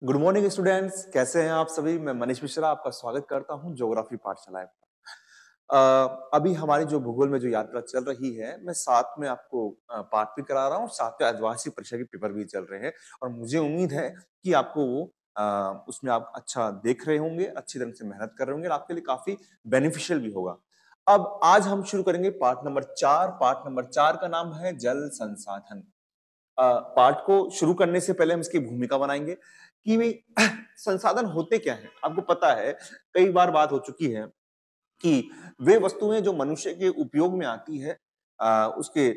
Good morning students, कैसे हैं आप सभी। मैं मनीष मिश्रा आपका स्वागत करता हूं ज्योग्राफी पाठशाला में। अभी हमारी जो भूगोल में जो यात्रा चल रही है, मैं साथ में आपको पाठ भी करा रहा हूं, साथ में आदिवासी परीक्षा के पेपर भी चल रहे हैं और मुझे उम्मीद है कि आपको वो उसमें आप अच्छा देख रहे होंगे, अच्छी तरह से मेहनत कर रहे होंगे और आपके लिए काफी बेनिफिशियल भी होगा। अब आज हम शुरू करेंगे पाठ नंबर 4। पाठ नंबर 4 का नाम है जल संसाधन। पाठ को शुरू करने से पहले हम इसकी भूमिका बनाएंगे कि भाई संसाधन होते क्या हैं। आपको पता है, कई बार बात हो चुकी है कि वे वस्तुएं जो मनुष्य के उपयोग में आती है, उसके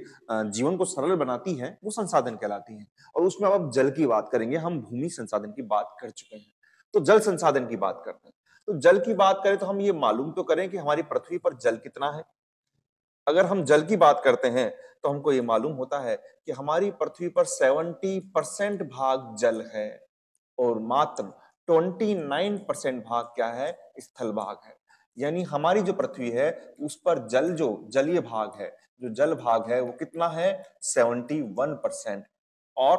जीवन को सरल बनाती है, वो संसाधन कहलाती हैं। और उसमें अब जल की बात करेंगे, हम भूमि संसाधन की बात कर चुके हैं, तो जल संसाधन की बात करते हैं। तो जल की बात करें तो हम ये मालूम तो करें कि हमारी पृथ्वी पर जल कितना है। अगर हम जल की बात करते हैं तो हमको ये मालूम होता है कि हमारी पृथ्वी पर 70% भाग जल है और मात्र 29% भाग क्या है, स्थल भाग है। यानी हमारी जो पृथ्वी है उस पर जल जो जलीय भाग है, जो जल भाग है वो कितना है, 71%। और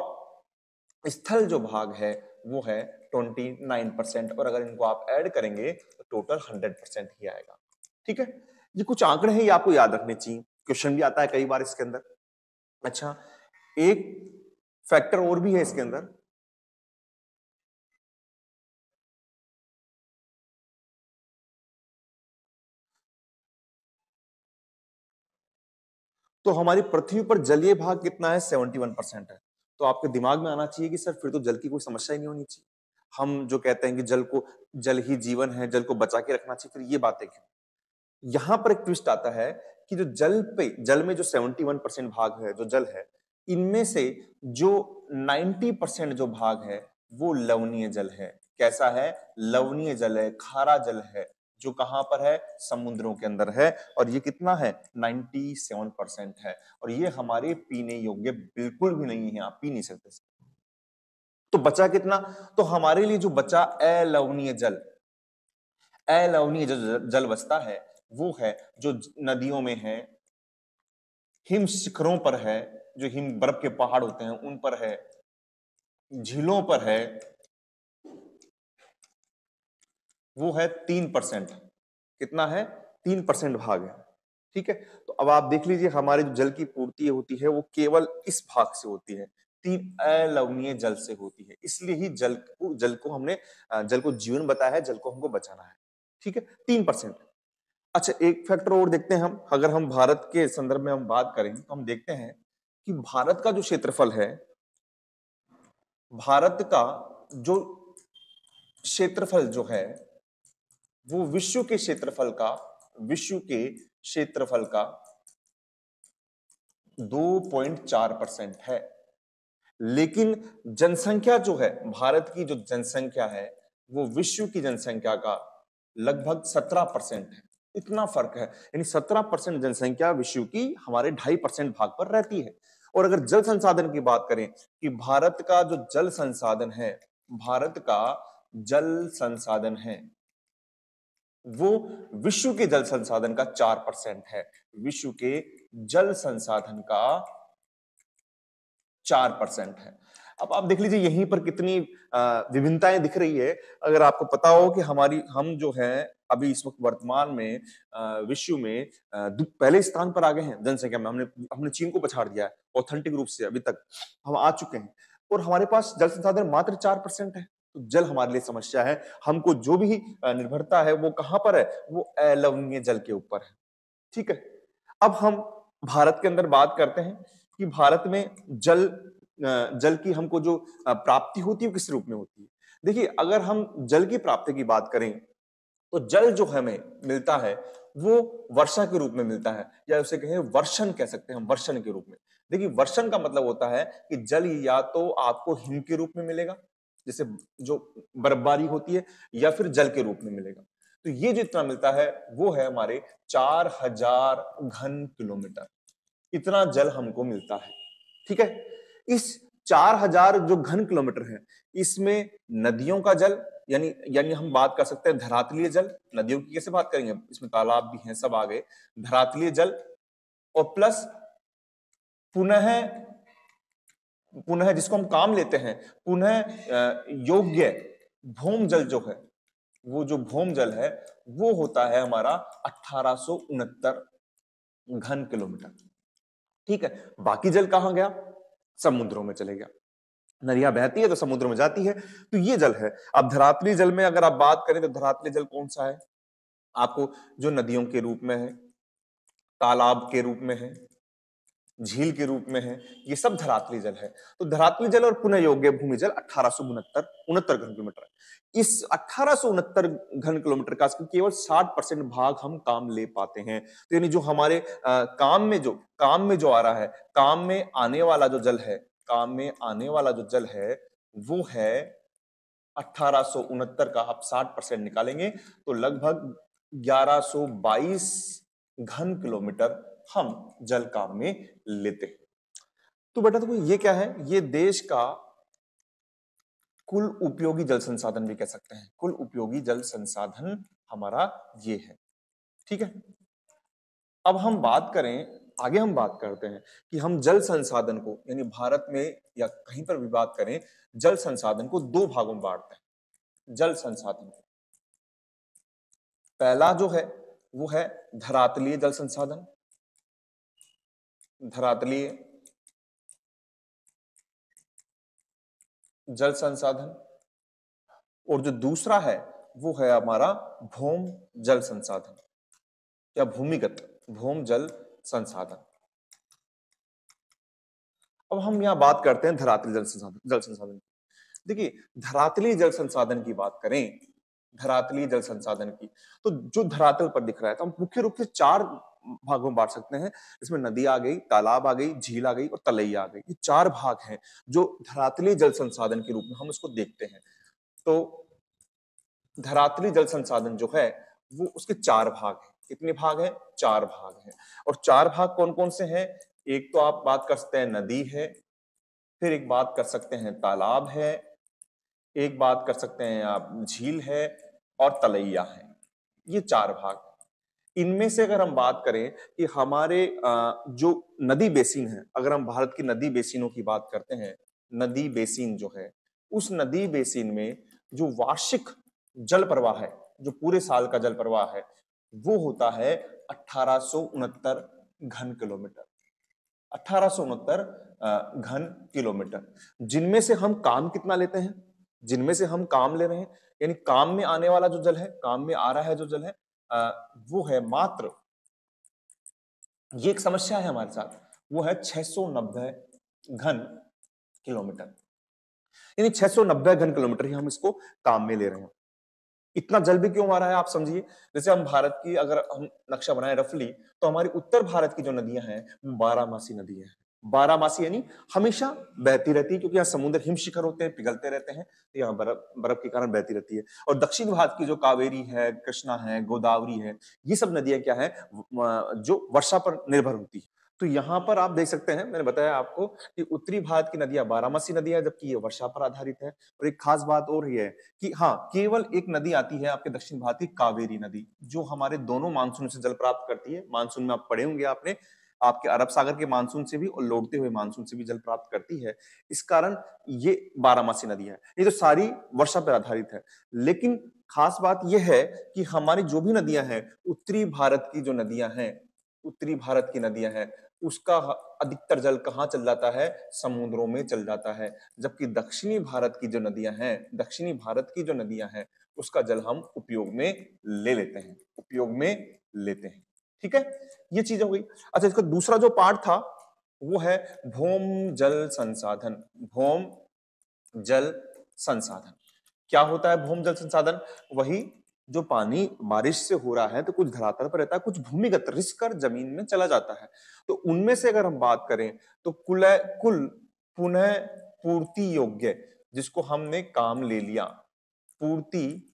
स्थल जो भाग है वो है 29%। और अगर इनको आप ऐड करेंगे तो टोटल 100% ही आएगा। ठीक है, ये कुछ आंकड़े हैं, ये आपको याद रखने चाहिए, क्वेश्चन भी आता है कई बार इसके अंदर। अच्छा, एक फैक्टर और भी है इसके अंदर। तो हमारी पृथ्वी पर जलीय भाग कितना है, 71% है। तो आपके दिमाग में आना चाहिए कि सर फिर तो जल की कोई समस्या ही नहीं होनी चाहिए। हम जो कहते हैं कि जल ही जीवन है, जल को बचा के रखना चाहिए, फिर ये बातें क्यों। यहां पर एक ट्विस्ट आता है कि जो जल में जो 71% भाग है, जो जल है, इनमें से जो 90% जो भाग है वो लवणीय जल है। कैसा है, लवणीय जल है, खारा जल है, जो कहां पर है, समुद्रों के अंदर है। और ये कितना है, 97% है। और ये हमारे पीने योग्य बिल्कुल भी नहीं है, आप पी नहीं सकते। तो बचा कितना, तो हमारे लिए जो बचा अलवणीय जल, अलवणीय जो जल बचता है वो है जो नदियों में है, हिम शिखरों पर है, जो हिम बर्फ के पहाड़ होते हैं उन पर है, झीलों पर है, वो है 3%। कितना है, 3% भाग है। ठीक है, तो अब आप देख लीजिए हमारे जो जल की पूर्ति होती है वो केवल इस भाग से होती है, तीन अलवणीय जल से होती है। इसलिए ही जल को हमने जल को जीवन बताया है, जल को हमको बचाना है। ठीक है, 3%। अच्छा, एक फैक्टर और देखते हैं हम, अगर हम भारत के संदर्भ में हम बात करेंगे तो हम देखते हैं कि भारत का जो क्षेत्रफल है, भारत का जो क्षेत्रफल जो है वो विश्व के क्षेत्रफल का 2.4% है। लेकिन जनसंख्या जो है, भारत की जो जनसंख्या है वो विश्व की जनसंख्या का लगभग 17% है। इतना फर्क है, यानी 17% जनसंख्या विश्व की हमारे 2.5% भाग पर रहती है। और अगर जल संसाधन की बात करें कि भारत का जो जल संसाधन है, भारत का जल संसाधन है वो विश्व के जल संसाधन का 4% है। विश्व के जल संसाधन का 4% है। अब आप देख लीजिए यहीं पर कितनी विभिन्नताएं दिख रही है। अगर आपको पता हो कि हम जो है अभी इस वक्त वर्तमान में विश्व में पहले स्थान पर आ गए हैं जनसंख्या में। हमने हमने चीन को पछाड़ दिया है ऑथेंटिक रूप से, अभी तक हम आ चुके हैं। और हमारे पास जल संसाधन मात्र 4% है। तो जल हमारे लिए समस्या है। हमको जो भी निर्भरता है वो कहां पर है, वो अलवणीय जल के ऊपर है। ठीक है, अब हम भारत के अंदर बात करते हैं कि भारत में जल की हमको जो प्राप्ति होती है वो किस रूप में होती है। देखिए, अगर हम जल की प्राप्ति की बात करें तो जल जो हमें मिलता है वो वर्षा के रूप में मिलता है, या उसे कहें वर्षण कह सकते हैं हम, वर्षण के रूप में। देखिए, वर्षण का मतलब होता है कि जल या तो आपको हिम के रूप में मिलेगा, जैसे जो बर्फबारी होती है, या फिर जल के रूप में मिलेगा। तो ये जितना मिलता है वो है हमारे 4000 घन किलोमीटर, इतना जल हमको मिलता है। ठीक है, इस 4000 जो घन किलोमीटर है इसमें नदियों का जल, यानी यानी हम बात कर सकते हैं धरातलीय जल। नदियों की कैसे बात करेंगे, इसमें तालाब भी हैं, सब आ गए। धरातलीय जल और प्लस पुनः पुनः जिसको हम काम लेते हैं, पुनः योग्य भौम जल जो है, वो जो भौम जल है वो होता है हमारा 1869 घन किलोमीटर। ठीक है, बाकी जल कहां गया? समुद्रों में चले गया। नदियां बहती है तो समुद्र में जाती है, तो ये जल है। अब धरातली जल में अगर आप बात करें तो धरातली जल कौन सा है? आपको जो नदियों के रूप में है, तालाब के रूप में है, झील के रूप में है, ये सब धरातली जल है। तो धरातली जल और पुनः योग्य भूमि जल 1869 घन किलोमीटर है। इस 1869 घन किलोमीटर का केवल 60% भाग हम काम ले पाते हैं। तो यानी जो हमारे काम में जो आ रहा है, काम में आने वाला जो जल है, काम में आने वाला जो जल है वो है 1869 का। आप 60% निकालेंगे तो लगभग 1122 घन किलोमीटर हम जल काम में लेते हैं। तो बेटा देखो ये क्या है? ये देश का कुल उपयोगी जल संसाधन भी कह सकते हैं। कुल उपयोगी जल संसाधन हमारा ये है। ठीक है, अब हम बात करें, आगे हम बात करते हैं कि हम जल संसाधन को, यानी भारत में या कहीं पर भी बात करें, जल संसाधन को दो भागों में बांटते हैं। जल संसाधन को पहला जो है वो है धरातलीय जल संसाधन, धरातलीय जल संसाधन, और जो दूसरा है वो है हमारा भौम जल संसाधन या भूमिगत भौम जल संसाधन। अब हम यहां बात करते हैं धरातली जल संसाधन की। देखिए, धरातली जल संसाधन की बात करें, धरातली जल संसाधन की, तो जो धरातल पर दिख रहा है तो हम मुख्य रूप से चार भागों में बांट सकते हैं। इसमें नदी आ गई, तालाब आ गई, झील आ गई और तलैया आ गई। ये चार भाग हैं जो धरातली जल संसाधन के रूप में हम इसको देखते हैं। तो धरातली जल संसाधन जो है वो उसके चार भाग हैं। कितने भाग हैं? चार भाग हैं। और चार भाग कौन कौन से हैं? एक तो आप बात कर सकते हैं नदी है, फिर एक बात कर सकते हैं तालाब है, एक बात कर सकते हैं आप झील है, और तलैया है। ये चार भाग। इनमें से अगर हम बात करें कि हमारे जो नदी बेसिन है, अगर हम भारत की नदी बेसिनों की बात करते हैं, नदी बेसिन जो है, उस नदी बेसिन में जो वार्षिक जल प्रवाह है, जो पूरे साल का जल प्रवाह है, वो होता है 1869 घन किलोमीटर। 1869 घन किलोमीटर, जिनमें से हम काम कितना लेते हैं? जिनमें से हम काम ले रहे हैं, यानी काम में आने वाला जो जल है, काम में आ रहा है जो जल है, वो है मात्र, ये एक समस्या है हमारे साथ, वो है 690 घन किलोमीटर। यानी 690 घन किलोमीटर ही हम इसको काम में ले रहे हैं। इतना जल भी क्यों आ रहा है आप समझिए। जैसे हम भारत की अगर हम नक्शा बनाए रफली, तो हमारी उत्तर भारत की जो नदियां हैं वो 12मासी नदियां हैं। 12मासी यानी हमेशा बहती रहती है, क्योंकि यहाँ समुद्र हिम शिखर होते हैं, पिघलते रहते हैं, तो यहाँ बर्फ बर्फ के कारण बहती रहती है। और दक्षिण भारत की जो कावेरी है, कृष्णा है, गोदावरी है, ये सब नदियां क्या है, जो वर्षा पर निर्भर होती है। तो यहाँ पर आप देख सकते हैं, मैंने बताया आपको कि उत्तरी भारत की नदियां 12मासी नदियां, जबकि ये वर्षा पर आधारित है। और एक खास बात और ये है कि हाँ, केवल एक नदी आती है आपके दक्षिण भारत की, कावेरी नदी, जो हमारे दोनों मानसून से जल प्राप्त करती है। मानसून में आप पढ़े होंगे आपने, आपके अरब सागर के मानसून से भी और लौटते हुए मानसून से भी जल प्राप्त करती है। इस कारण ये 12मासी नदी है। ये तो सारी वर्षा पर आधारित है। लेकिन खास बात यह है कि हमारी जो भी नदियां हैं, उत्तरी भारत की जो नदियां हैं, उत्तरी भारत की नदियां हैं, उसका अधिकतर जल कहाँ चल जाता है? समुद्रों में चल जाता है। जबकि दक्षिणी भारत की जो नदियां हैं, दक्षिणी भारत की जो नदियां हैं, उसका जल हम उपयोग में ले लेते हैं, उपयोग में लेते हैं। ठीक है, ये चीज हो गई। अच्छा, इसका दूसरा जो पार्ट था वो है भौम जल संसाधन। भौम जल संसाधन क्या होता है? भौम जल संसाधन वही जो पानी बारिश से हो रहा है तो कुछ धरातल पर रहता है, कुछ भूमिगत रिस कर जमीन में चला जाता है। तो उनमें से अगर हम बात करें तो कुल पुनः पूर्ति योग्य, जिसको हमने काम ले लिया, पूर्ति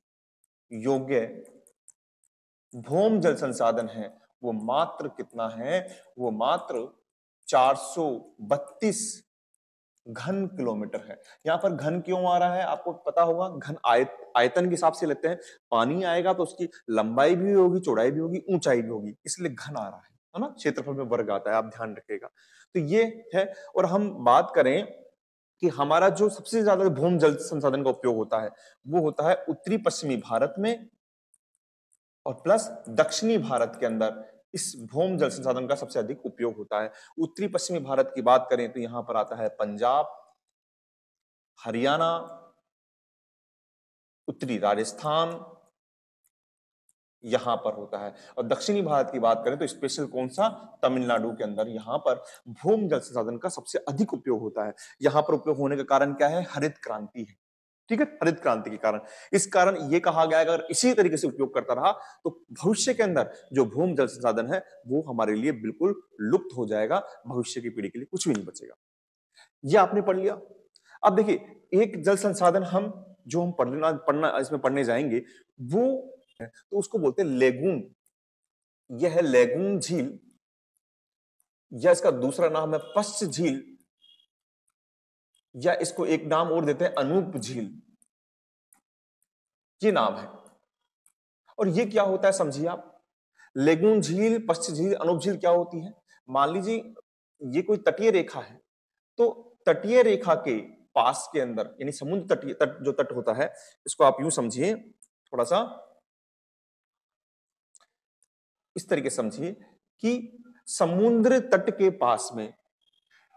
योग्य भौम जल संसाधन है, वो मात्र कितना है? वो मात्र 432 घन किलोमीटर है। यहां पर घन क्यों आ रहा है आपको पता होगा, घन आयतन के हिसाब से लेते हैं। पानी आएगा तो उसकी लंबाई भी होगी, चौड़ाई भी होगी, ऊंचाई भी होगी, इसलिए घन आ रहा है ना। क्षेत्रफल में वर्ग आता है, आप ध्यान रखिएगा। तो ये है। और हम बात करें कि हमारा जो सबसे ज्यादा भूमि जल संसाधन का उपयोग होता है वो होता है उत्तरी पश्चिमी भारत में और प्लस दक्षिणी भारत के अंदर इस भूमि जल संसाधन का सबसे अधिक उपयोग होता है। उत्तरी पश्चिमी भारत की बात करें तो यहां पर आता है पंजाब, हरियाणा, उत्तरी राजस्थान, यहां पर होता है। और दक्षिणी भारत की बात करें तो स्पेशल कौन सा, तमिलनाडु के अंदर यहां पर भूमि जल संसाधन का सबसे अधिक उपयोग होता है। यहां पर उपयोग होने का कारण क्या है, हरित क्रांति है। ठीक है, हरित क्रांति के कारण, इस कारण ये कहा गया अगर इसी तरीके से उपयोग करता रहा तो भविष्य के अंदर जो भूमि जल संसाधन है वो हमारे लिए बिल्कुल लुप्त हो जाएगा, भविष्य की पीढ़ी के लिए कुछ भी नहीं बचेगा। ये आपने पढ़ लिया। अब देखिए एक जल संसाधन हम जो हम पढ़ना इसमें पढ़ने जाएंगे वो है, तो उसको बोलते हैं लेगून। यह है लेगून झील, या इसका दूसरा नाम है पश्च झील, या इसको एक नाम और देते हैं अनूप झील। ये नाम है। और ये क्या होता है समझिए आप, लेगून झील, पश्च झील, अनूप झील क्या होती है। मान लीजिए ये कोई तटीय रेखा है, तो तटीय रेखा के पास के अंदर यानी समुद्र तटीय तट जो तट होता है, इसको आप यूं समझिए, थोड़ा सा इस तरीके से समझिए कि समुद्र तट के पास में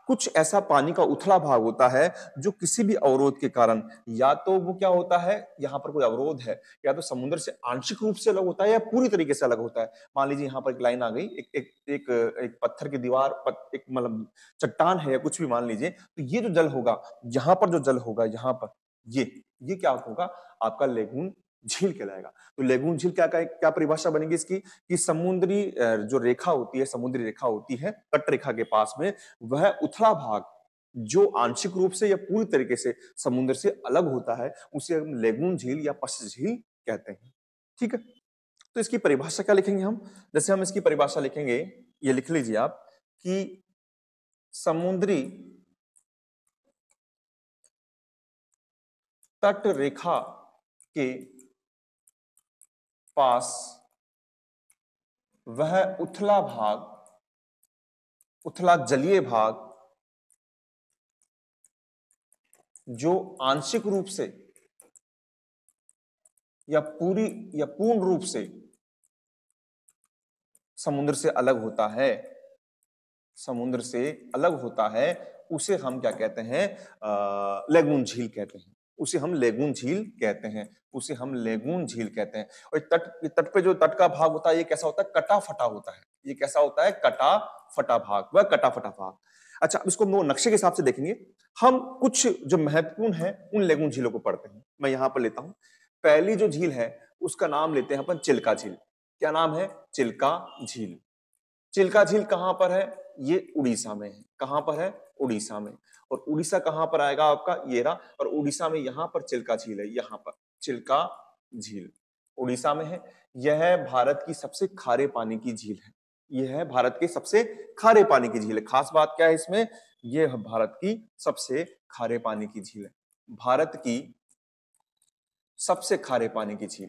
कुछ ऐसा पानी का उथला भाग होता है जो किसी भी अवरोध के कारण, या तो वो क्या होता है, यहां पर कोई अवरोध है, या तो समुद्र से आंशिक रूप से अलग होता है या पूरी तरीके से अलग होता है। मान लीजिए यहां पर एक लाइन आ गई, एक पत्थर की दीवार, एक मतलब चट्टान है या कुछ भी मान लीजिए, तो ये जो जल होगा, यहां पर जो जल होगा, यहां पर ये क्या होगा, आपका लेगून झील कहलाएगा। तो लेगून झील क्या परिभाषा बनेगी इसकी, कि समुद्री जो रेखा होती है, समुद्री रेखा होती है तट रेखा के पास में, वह उथला भाग जो आंशिक रूप से या पूरी तरीके से समुद्र से अलग होता है, उसे हम लेगून झील या पश्च झील कहते हैं। ठीक है, तो इसकी परिभाषा क्या लिखेंगे हम, जैसे हम इसकी परिभाषा लिखेंगे, ये लिख लीजिए आप कि समुद्री तट रेखा के पास वह उथला भाग, उथला जलीय भाग जो आंशिक रूप से या पूर्ण रूप से समुद्र से अलग होता है, समुद्र से अलग होता है, उसे हम क्या कहते हैं, लेगून झील कहते हैं। उसे हम लेगून झील कहते हैं, उसे हम लेगून झील कहते हैं। और तट पे जो तट का भाग होता है ये कैसा होता है, कटा फटा होता है। ये कैसा होता है, कटा फटा भाग, वह कटा फटा भाग। अच्छा, इसको हम नक्शे के हिसाब से देखेंगे। हम कुछ जो महत्वपूर्ण है उन लेगून झीलों को पढ़ते हैं। मैं यहां पर लेता हूं, पहली जो झील है उसका नाम लेते हैं अपन चिल्का झील। क्या नाम है, चिल्का झील। चिल्का झील कहां पर है, ये उड़ीसा में है। कहां पर है, उड़ीसा में। और उड़ीसा कहां पर आएगा आपका, ये रहा। और उड़ीसा में यहां पर चिल्का झील है, यहां पर चिल्का झील उड़ीसा में है। यह भारत की सबसे खारे पानी की झील है। यह है भारत के सबसे खारे पानी की झील है। खास बात क्या है इसमें, यह भारत की सबसे खारे पानी की झील है। भारत की सबसे खारे पानी की झील।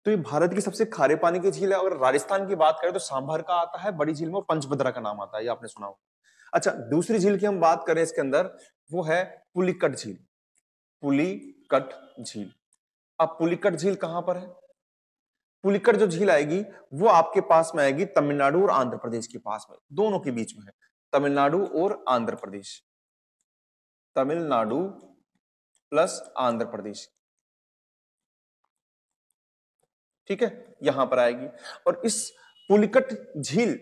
तो ये भारत की सबसे खारे पानी की झील है। अगर राजस्थान की बात करें तो सांभर का आता है बड़ी झील में, और पंचभद्रा का नाम आता है, ये आपने सुना होगा। अच्छा, दूसरी झील की हम बात करें इसके अंदर, वो है पुलिकट झील। पुलिकट झील। अब पुलिकट झील कहां पर है, पुलिकट जो झील आएगी वो आपके पास में आएगी तमिलनाडु और आंध्र प्रदेश के पास में, दोनों के बीच में है। तमिलनाडु और आंध्र प्रदेश, तमिलनाडु प्लस आंध्र प्रदेश। ठीक है, यहां पर आएगी। और इस पुलिकट झील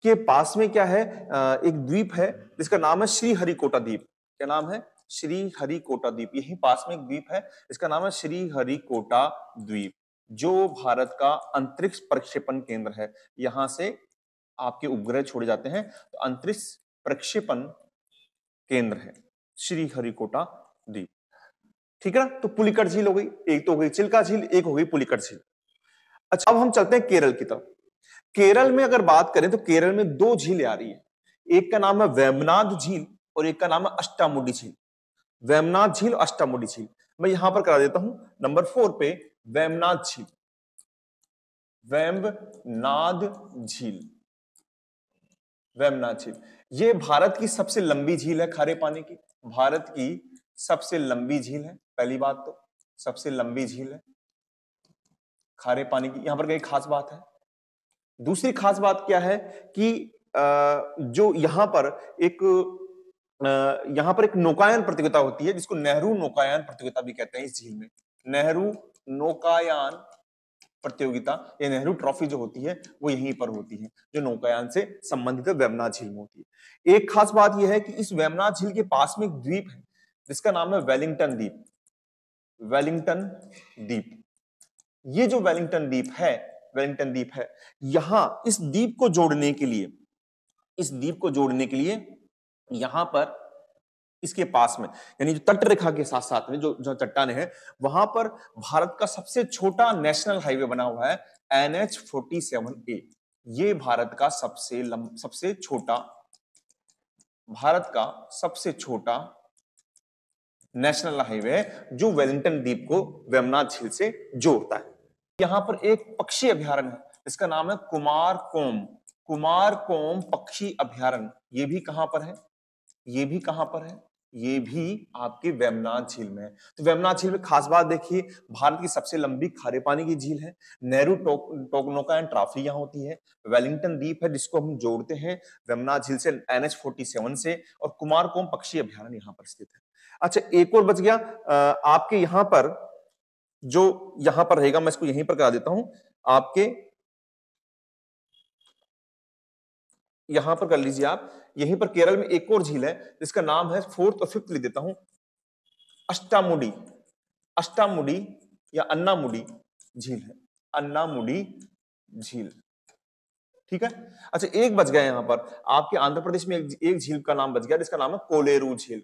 के पास में क्या है, एक द्वीप है जिसका नाम है श्रीहरिकोटा द्वीप। क्या नाम है, श्रीहरिकोटा द्वीप। यही पास में एक द्वीप है, इसका नाम है श्रीहरिकोटा द्वीप, जो भारत का अंतरिक्ष प्रक्षेपण केंद्र है। यहां से आपके उपग्रह छोड़े जाते हैं, तो अंतरिक्ष प्रक्षेपण केंद्र है श्रीहरिकोटा द्वीप। ठीक है ना, तो पुलिकट झील हो गई, एक तो हो गई चिल्का झील, एक हो गई पुलिकट झील। अच्छा, अब हम चलते हैं केरल की तरफ। केरल में अगर बात करें तो केरल में दो झीलें आ रही है। एक का नाम है वेम्बनाड झील और एक का नाम है अष्टामुडी झील। वेम्बनाड झील, अष्टामुडी झील। मैं यहां पर करा देता हूं नंबर 4 पे, वेम्बनाड झील। वेम्बनाड झील, वेमना झील, ये भारत की सबसे लंबी झील है खारे पानी की। भारत की सबसे लंबी झील है, पहली बात तो सबसे लंबी झील है खारे पानी की। यहां पर कई खास बात है। दूसरी खास बात क्या है कि जो यहां पर एक नौकायन प्रतियोगिता होती है जिसको नेहरू नौकायन प्रतियोगिता भी कहते हैं। इस झील में नेहरू नौकायन प्रतियोगिता या नेहरू ट्रॉफी जो होती है वो यहीं पर होती है, जो नौकायन से संबंधित वेमना झील में होती है। एक खास बात यह है कि इस वेमना झील के पास में एक द्वीप है जिसका नाम है वेलिंगटन द्वीप। वेलिंगटन द्वीप, ये जो वेलिंगटन द्वीप है, यहां इस द्वीप को जोड़ने के लिए यहां पर इसके पास में यानी जो तट रेखा के साथ साथ में जो चट्टाने हैं, वहां पर भारत का सबसे छोटा नेशनल हाईवे बना हुआ है NH-47A। ये भारत का सबसे छोटा नेशनल हाईवे है जो वेलिंगटन द्वीप को वेमना झील से जोड़ता है। यहां पर एक पक्षी अभयारण्य है, इसका नाम है कुमारकोम पक्षी अभयारण्य। ये भी कहां पर है? ये भी आपके वेमना झील में है। तो वेमना झील में खास बात देखिए, भारत की सबसे लंबी खारे पानी की झील है। नेहरू नौकायन ट्रॉफी यहां होती है। वेलिंगटन द्वीप है जिसको हम जोड़ते हैं वेमना झील से NH-47 से, और कुमारकोम पक्षी अभयारण्य यहां पर स्थित है। अच्छा, एक और बच गया आपके यहां पर, जो यहां पर रहेगा, मैं इसको यहीं पर करा देता हूं आपके, यहां पर कर लीजिए आप। यहीं पर केरल में एक और झील है जिसका नाम है, फोर्थ और फिफ्थ लिख देता हूं, अष्टामुडी या अन्नामुडी झील है, अन्नामुडी झील। ठीक है। अच्छा, एक बच गया यहां पर आपके आंध्र प्रदेश में एक झील का नाम बच गया जिसका नाम है कोलेरू झील।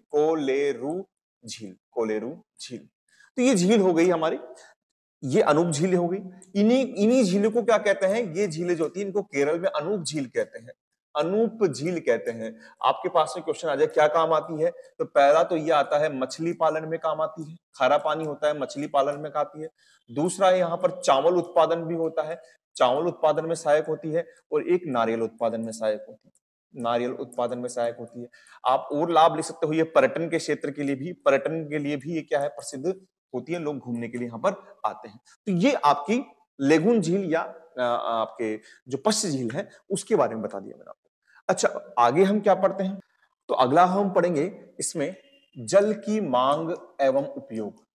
तो ये झील हो गई हमारी, ये अनूप झील हो गई। इन्हीं झीलों को क्या कहते हैं? ये झीलें जो होती है इनको केरल में अनूप झील कहते हैं, अनूप झील कहते हैं। आपके पास में क्वेश्चन आ जाए क्या काम आती है, तो पहला तो ये आता है मछली पालन में काम आती है, खारा पानी होता है, मछली पालन में आती है। दूसरा यहाँ पर चावल उत्पादन भी होता है, चावल उत्पादन में सहायक होती है। और एक नारियल उत्पादन में सहायक होती है, आप और लाभ ले सकते हो। ये पर्यटन के क्षेत्र के लिए भी ये क्या है, प्रसिद्ध होती है, लोग घूमने के लिए यहाँ पर आते हैं। तो ये आपकी लेगुन झील या आपके जो पश्च झील है उसके बारे में बता दिया मैंने आपको। अच्छा, आगे हम क्या पढ़ते हैं? तो अगला हम पढ़ेंगे इसमें जल की मांग एवं उपयोग।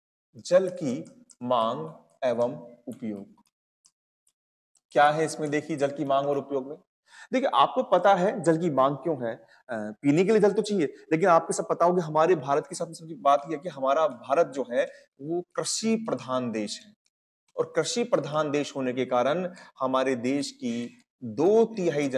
क्या है इसमें? देखिए, जल की मांग और उपयोग में देखिए, आपको पता है जल की मांग क्यों है। पीने के लिए जल तो चाहिए, लेकिन आपको सब पता होगा हमारे भारत की सबसे बात यह है कि हमारा भारत जो है वो कृषि प्रधान देश है। और कृषि प्रधान देश होने के कारण हमारे देश की दो तिहाई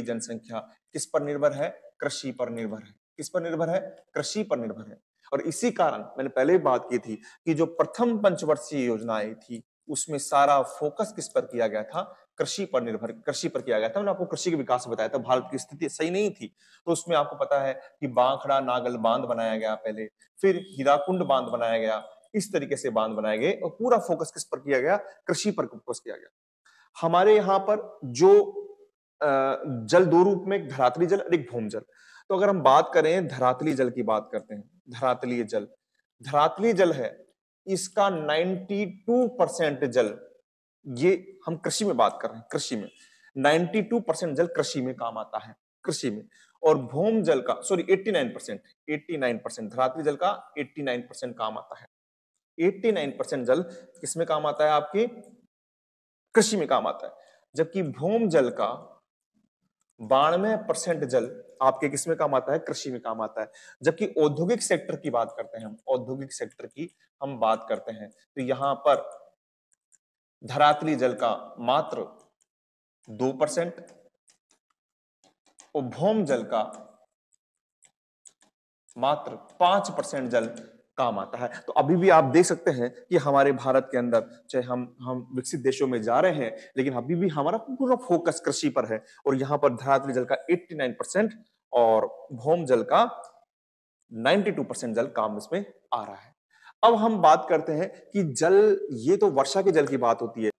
जनसंख्या किस पर निर्भर है? कृषि पर निर्भर है। किस पर निर्भर है? कृषि पर निर्भर है। और इसी कारण मैंने पहले बात की थी कि जो प्रथम पंचवर्षीय योजना आई थी उसमें सारा फोकस किस पर किया गया था? कृषि पर किया गया था। मैंने आपको कृषि के विकास बताया था, भारत की स्थिति सही नहीं थी, तो उसमें आपको पता है कि बांखड़ा नागल बांध बनाया गया पहले, फिर हीराकुंड बांध बनाया गया, इस तरीके से बांध बनाए गए और पूरा फोकस किस पर किया गया? कृषि पर फोकस किया गया। हमारे यहाँ पर जो जल दो रूप में, एक धरातली जल और एक भूमि जल। तो अगर हम बात करें धरातली जल की, बात करते हैं धरातली जल है, इसका 92% जल, ये हम कृषि में बात कर रहे हैं, कृषि में 92% जल कृषि में काम आता है, कृषि में। और भूमि जल का 89% धरातली जल का 89% काम आता है। 89% जल किसमें काम आता है? आपके कृषि में काम आता है। जबकि भूमि जल का 92% जल आपके किसमें काम आता है? कृषि में काम आता है। जबकि औद्योगिक सेक्टर की बात करते हैं तो यहां पर धरातली जल का मात्र 2% और भूमि जल का मात्र 5% जल काम आता है। तो अभी भी आप देख सकते हैं कि हमारे भारत के अंदर, चाहे हम विकसित देशों में जा रहे हैं, लेकिन अभी भी हमारा पूरा फोकस कृषि पर है। और यहाँ पर धरातली जल का 89% और भूमि जल का 92% जल काम इसमें आ रहा है। अब हम बात करते हैं कि जल, ये तो वर्षा के जल की बात होती है,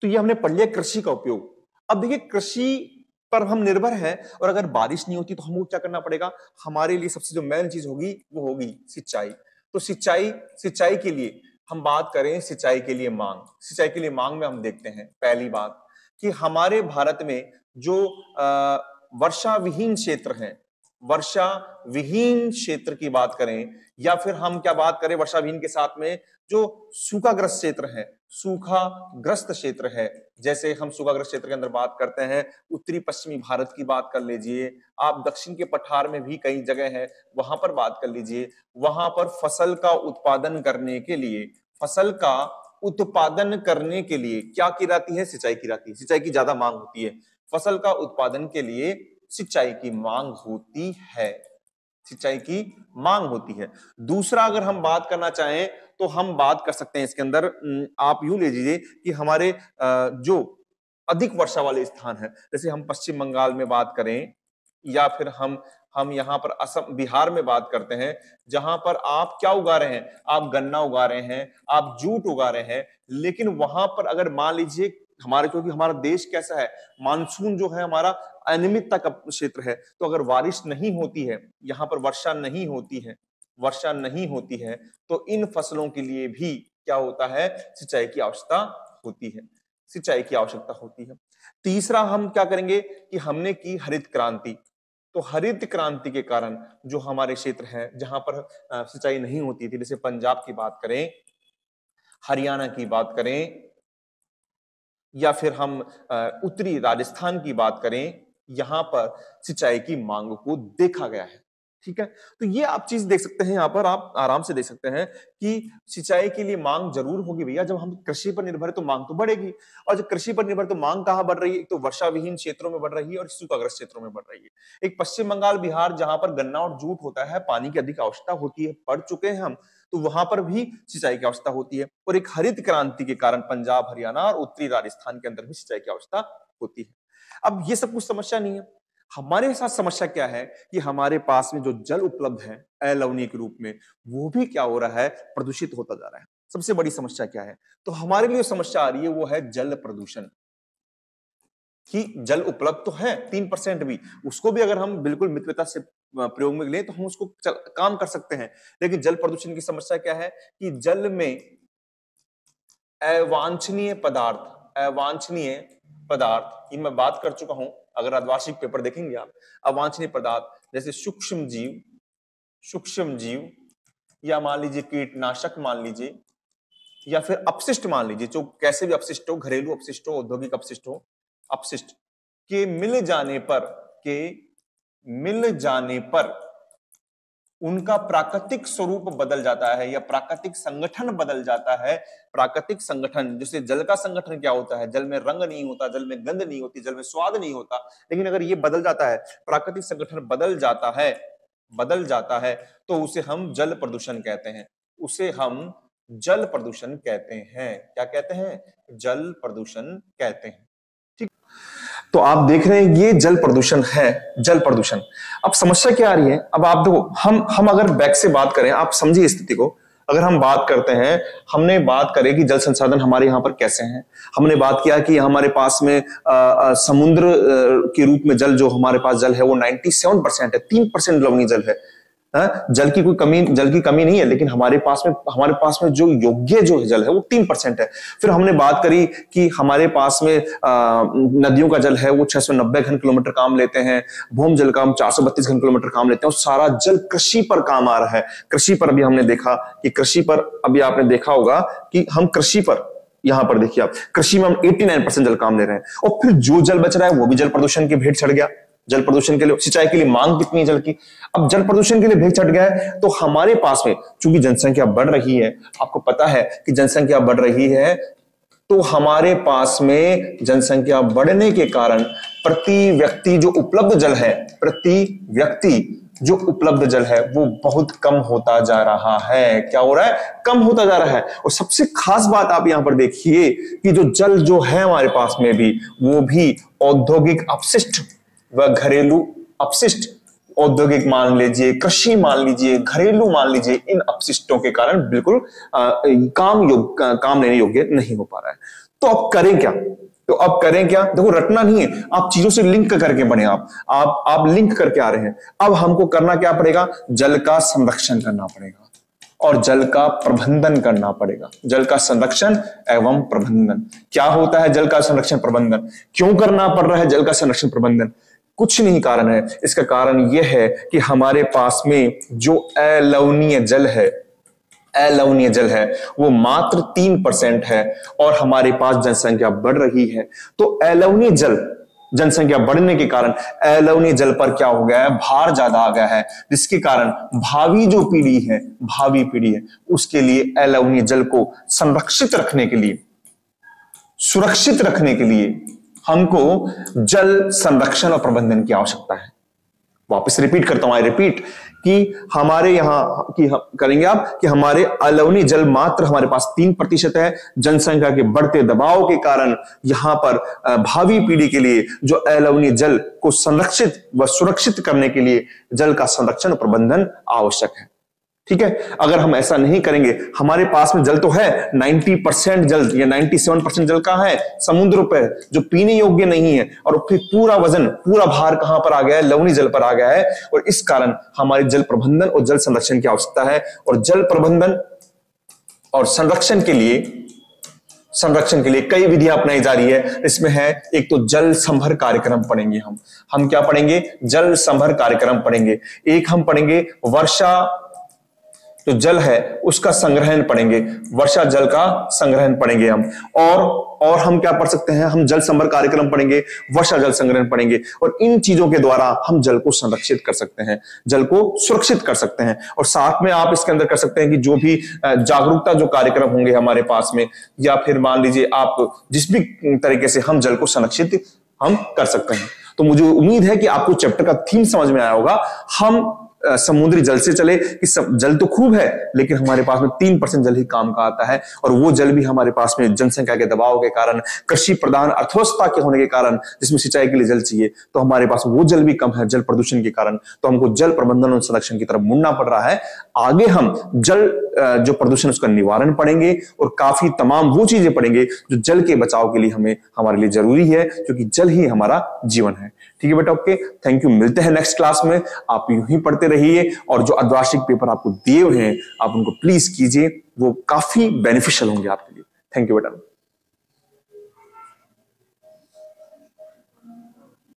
तो ये हमने पढ़ लिया कृषि का उपयोग। अब देखिए, कृषि पर हम निर्भर हैं। और अगर बारिश नहीं होती तो हमको क्या करना पड़ेगा? हमारे लिए सबसे जो मेन चीज होगी वो होगी सिंचाई। तो सिंचाई के लिए हम बात करें, सिंचाई के लिए मांग में हम देखते हैं पहली बात कि हमारे भारत में जो वर्षा विहीन क्षेत्र हैं, वर्षा विहीन क्षेत्र की बात करें या फिर हम क्या बात करें वर्षा विहीन के साथ में जो सूखाग्रस्त क्षेत्र है, सूखाग्रस्त क्षेत्र है, जैसे हम सूखाग्रस्त क्षेत्र के अंदर बात करते हैं, उत्तरी पश्चिमी भारत की बात कर लीजिए, आप दक्षिण के पठार में भी कई जगह है वहां पर बात कर लीजिए। वहां पर फसल का उत्पादन करने के लिए क्या की जाती है? सिंचाई की जाती है। सिंचाई की ज्यादा मांग होती है। फसल का उत्पादन के लिए सिंचाई की मांग होती है, सिंचाई की मांग होती है। दूसरा अगर हम बात करना चाहें तो हम बात कर सकते हैं इसके अंदर, आप यूं ले लीजिए कि हमारे जो अधिक वर्षा वाले स्थान है, जैसे हम पश्चिम बंगाल में बात करें या फिर हम यहाँ पर असम बिहार में बात करते हैं, जहां पर आप क्या उगा रहे हैं? आप गन्ना उगा रहे हैं, आप जूट उगा रहे हैं, लेकिन वहां पर अगर मान लीजिए क्योंकि हमारा देश कैसा है, मानसून जो है हमारा अनियमितता का क्षेत्र है, तो अगर बारिश नहीं होती है, यहाँ पर वर्षा नहीं होती है तो इन फसलों के लिए भी क्या होता है? सिंचाई की आवश्यकता होती है। तीसरा हम क्या करेंगे कि हमने की हरित क्रांति। तो हरित क्रांति के कारण जो हमारे क्षेत्र हैं जहां पर सिंचाई नहीं होती थी, जैसे पंजाब की बात करें, हरियाणा की बात करें या फिर हम उत्तरी राजस्थान की बात करें, यहां पर सिंचाई की मांग को देखा गया है। ठीक है, तो ये आप चीज देख सकते हैं, यहां पर आप आराम से देख सकते हैं कि सिंचाई के लिए मांग जरूर होगी भैया। जब हम कृषि पर निर्भर है तो मांग तो बढ़ेगी, और जब कृषि पर निर्भर तो मांग कहां बढ़ रही है? एक तो वर्षा विहीन क्षेत्रों में बढ़ रही है और सूखाग्रस्त क्षेत्रों में बढ़ रही है। एक पश्चिम बंगाल बिहार जहां पर गन्ना और जूट होता है, पानी की अधिक आवश्यकता होती है, पढ़ चुके हैं हम, तो वहां पर भी सिंचाई की आवश्यकता होती है। और एक हरित क्रांति के कारण पंजाब, हरियाणा और उत्तरी राजस्थान के अंदर भी सिंचाई की आवश्यकता होती है। अब ये सब कुछ समस्या नहीं है। हमारे साथ समस्या क्या है कि हमारे पास में जो जल उपलब्ध है अलवणीय रूप में, वो भी क्या हो रहा है? प्रदूषित होता जा रहा है। सबसे बड़ी समस्या क्या है? तो हमारे लिए समस्या आ रही है वो है जल प्रदूषण। कि जल उपलब्ध तो है 3% भी, उसको भी अगर हम बिल्कुल मितव्यता से प्रयोग में लें तो हम उसको काम कर सकते हैं। लेकिन जल प्रदूषण की समस्या क्या है कि जल में अवांछनीय पदार्थ की मैं बात कर चुका हूं। अगर अर्धवार्षिक पेपर देखेंगे आप, अवांछनीय पदार्थ जैसे सूक्ष्म जीव या मान लीजिए कीटनाशक मान लीजिए, या फिर अपशिष्ट मान लीजिए, जो कैसे भी अपशिष्ट हो, घरेलू अपशिष्ट हो, औद्योगिक अपशिष्ट हो, अपशिष्ट के मिल जाने पर उनका प्राकृतिक स्वरूप बदल जाता है या प्राकृतिक संगठन बदल जाता है। प्राकृतिक संगठन, जैसे जल का संगठन क्या होता है? जल में रंग नहीं होता, जल में गंध नहीं होती, जल में स्वाद नहीं होता। लेकिन अगर ये बदल जाता है, प्राकृतिक संगठन बदल जाता है तो उसे हम जल प्रदूषण कहते हैं। क्या कहते हैं? जल प्रदूषण कहते हैं। ठीक, तो आप देख रहे हैं ये जल प्रदूषण है, जल प्रदूषण। अब समस्या क्या आ रही है? अब आप देखो, हम अगर बैक से बात करें, आप समझिए स्थिति को। अगर हम बात करते हैं, हमने बात करें कि जल संसाधन हमारे यहाँ पर कैसे हैं। हमने बात किया कि हमारे पास में समुद्र के रूप में जल, जो हमारे पास जल है वो 97% है, 3% लवणीय जल है। जल की कमी नहीं है, लेकिन हमारे पास में जो योग्य जो जल है वो 3% है। फिर हमने बात करी कि हमारे पास में नदियों का जल है वो 690 घन किलोमीटर काम लेते हैं, भूम जल का हम 432 घन किलोमीटर काम लेते हैं, और सारा जल कृषि पर काम आ रहा है। कृषि पर अभी हमने देखा कि अभी आपने देखा होगा कि हम कृषि पर, यहां पर देखिए आप, कृषि में हम 89% जल काम ले रहे हैं, और फिर जो जल बच रहा है वो भी जल प्रदूषण की भेंट चढ़ गया। जल प्रदूषण के लिए, सिंचाई के लिए मांग कितनी है जल की? अब जल प्रदूषण के लिए भेंट चढ़ गया है, तो हमारे पास में चूंकि जनसंख्या बढ़ रही है, आपको पता है कि जनसंख्या बढ़ रही है, तो हमारे पास में जनसंख्या बढ़ने के कारण प्रति व्यक्ति जो उपलब्ध जल है वो बहुत कम होता जा रहा है। क्या हो रहा है? कम होता जा रहा है। और सबसे खास बात आप यहां पर देखिए कि जो जल जो है हमारे पास में भी, वो भी औद्योगिक अपशिष्ट व घरेलू अपशिष्ट, औद्योगिक मान लीजिए, कृषि मान लीजिए, घरेलू मान लीजिए, इन अपशिष्टों के कारण बिल्कुल काम लेने योग्य नहीं हो पा रहा है। तो अब करें क्या? तो अब करें क्या? देखो रटना नहीं है, आप चीजों से लिंक करके बढ़े। आप लिंक करके आ रहे हैं। अब हमको करना क्या पड़ेगा? जल का संरक्षण करना पड़ेगा और जल का प्रबंधन करना पड़ेगा। जल का संरक्षण एवं प्रबंधन। क्या होता है जल का संरक्षण प्रबंधन? क्यों करना पड़ रहा है जल का संरक्षण प्रबंधन? कुछ नहीं कारण है। इसका कारण यह है कि हमारे पास में जो अलवणीय जल है वो मात्र 3% है और हमारे पास जनसंख्या बढ़ रही है। तो अलवणीय जल, जनसंख्या बढ़ने के कारण अलवणीय जल पर क्या हो गया है? भार ज्यादा आ गया है, जिसके कारण भावी पीढ़ी है उसके लिए अलवणीय जल को संरक्षित रखने के लिए, सुरक्षित रखने के लिए हमको जल संरक्षण और प्रबंधन की आवश्यकता है। वापस रिपीट करता हूं, आई रिपीट, कि हमारे यहां की करेंगे आप कि हमारे अलवणीय जल मात्र हमारे पास 3% है। जनसंख्या के बढ़ते दबाव के कारण यहां पर भावी पीढ़ी के लिए जो अलवणीय जल को संरक्षित व सुरक्षित करने के लिए जल का संरक्षण और प्रबंधन आवश्यक है। ठीक है, अगर हम ऐसा नहीं करेंगे, हमारे पास में जल तो है, 90% जल या 97% जल कहां है? समुद्र पर, जो पीने योग्य नहीं है। और फिर पूरा वजन, पूरा भार कहां पर आ गया है? लवणीय जल पर आ गया है। और इस कारण हमारे जल प्रबंधन और जल संरक्षण की आवश्यकता है। और जल प्रबंधन और संरक्षण के लिए कई विधियां अपनाई जा रही है। इसमें है एक तो जल संभर कार्यक्रम पढ़ेंगे हम क्या पढ़ेंगे? जल संभर कार्यक्रम पढ़ेंगे। एक हम पढ़ेंगे वर्षा जो जल है उसका संग्रहण पढ़ेंगे, वर्षा जल का संग्रहण पढ़ेंगे हम। और हम क्या पढ़ सकते हैं? हम जल संभर कार्यक्रम पढ़ेंगे, वर्षा जल संग्रहण पढ़ेंगे। और इन चीजों के द्वारा हम जल को संरक्षित कर सकते हैं, जल को सुरक्षित कर सकते हैं। और साथ में आप इसके अंदर कर सकते हैं कि जो भी जागरूकता जो कार्यक्रम होंगे हमारे पास में, या फिर मान लीजिए आप जिस भी तरीके से हम जल को संरक्षित हम कर सकते हैं। तो मुझे उम्मीद है कि आपको चैप्टर का थीम समझ में आया होगा। हम समुद्री जल से चले कि जल तो खूब है, लेकिन हमारे पास में 3% जल ही काम का आता है। और वो जल भी हमारे पास में जनसंख्या के दबाव के कारण, कृषि प्रधान अर्थव्यवस्था के होने के कारण, जिसमें सिंचाई के लिए जल चाहिए, तो हमारे पास वो जल भी कम है जल प्रदूषण के कारण। तो हमको जल प्रबंधन और संरक्षण की तरफ मुड़ना पड़ रहा है। आगे हम जल जो प्रदूषण उसका निवारण पढ़ेंगे और काफी तमाम वो चीजें पढ़ेंगे जो जल के बचाव के लिए हमारे लिए जरूरी है, क्योंकि जल ही हमारा जीवन है। ठीक है बेटा, ओके, थैंक यू। मिलते हैं नेक्स्ट क्लास में। आप यूं ही पढ़ते रहिए और जो अर्धवार्षिक पेपर आपको दिए हुए हैं आप उनको प्लीज कीजिए, वो काफी बेनिफिशियल होंगे आपके लिए। थैंक यू बेटा।